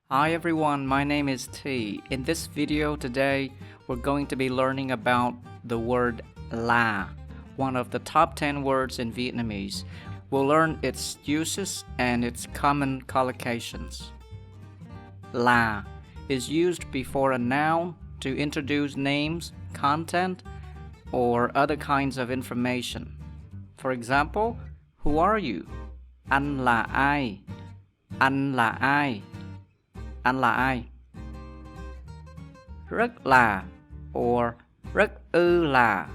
Hi everyone, my name is T. In this video today, we're going to be learning about the word là, one of the top 10 words in Vietnamese. We'll learn its uses and its common collocations. Là is used before a noun to introduce names, content, or other kinds of information. For example, who are you? Anh là ai? Anh là ai? Anh là ai? Rất là or rất ư là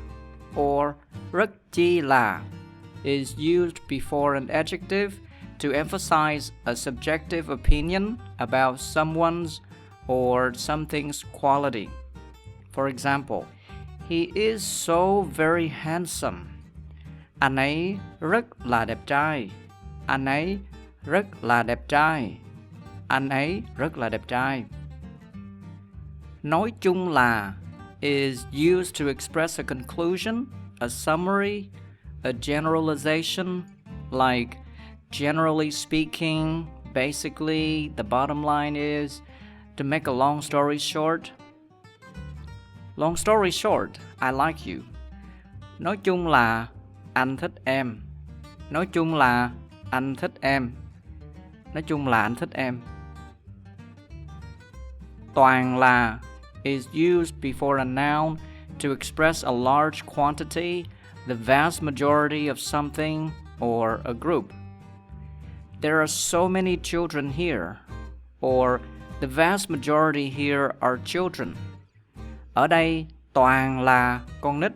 or rất chi là is used before an adjective to emphasize a subjective opinion about someone's or something's quality. For example, he is so very handsome. Anh ấy rất là đẹp trai. Anh ấy rất là đẹp trai. Anh ấy rất là đẹp trai. Nói chung là is used to express a conclusion, a summary, a generalization, like generally speaking, basically, the bottom line is, to make a long story short. Long story short, I like you. Nói chung là anh thích em. Nói chung là anh thích em. Nói chung là anh thích em. Toàn là is used before a noun to express a large quantity, the vast majority of something or a group. There are so many children here, or the vast majority here are children. Ở đây toàn là con nít.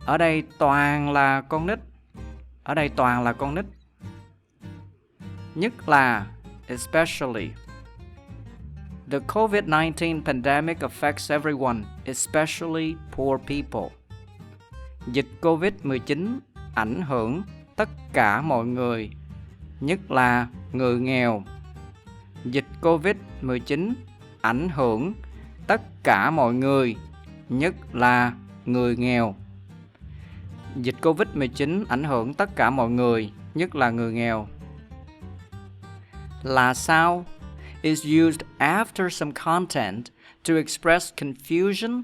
Ở đây toàn là con nít. Ở đây toàn là con nít. Nhất là especially. The COVID-19 pandemic affects everyone, especially poor people. Dịch COVID-19 ảnh hưởng tất cả mọi người, nhất là người nghèo. Dịch COVID-19 ảnh hưởng tất cả mọi người, nhất là người nghèo. Dịch COVID-19 ảnh hưởng tất cả mọi người, nhất là người nghèo. Là sao is used after some content to express confusion,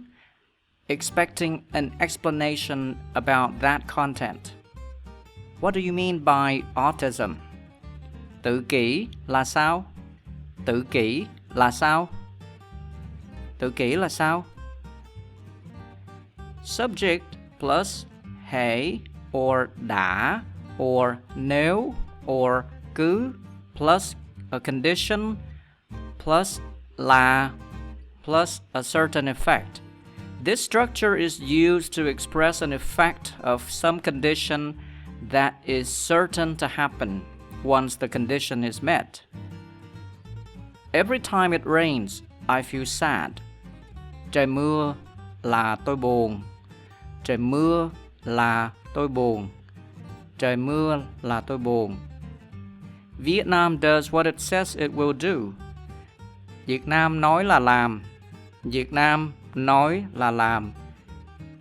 expecting an explanation about that content. What do you mean by autism? Tự kỷ là sao? Tự kỷ là sao? Tự kỷ là sao? Subject plus hãy or đã or nếu or cứ plus a condition plus là plus a certain effect. This structure is used to express an effect of some condition that is certain to happen once the condition is met. Every time it rains, I feel sad. Trời mưa là tôi buồn. Trời mưa là tôi buồn. Trời mưa là tôi buồn. Vietnam does what it says it will do. Việt Nam nói là làm. Việt Nam nói là làm.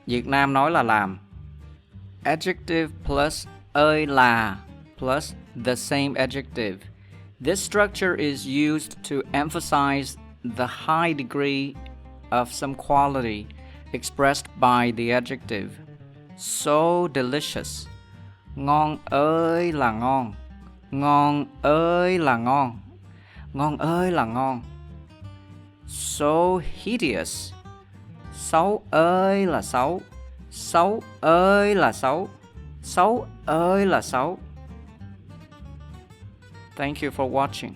Việt Nam nói là làm. Adjective plus ơi là plus the same adjective. This structure is used to emphasize the high degree of some quality expressed by the adjective. So delicious. Ngon ơi là ngon. Ngon ơi là ngon. Ngon ơi là ngon. So hideous. Xấu ơi là xấu. Xấu ơi là xấu. Xấu ơi là xấu. Thank you for watching.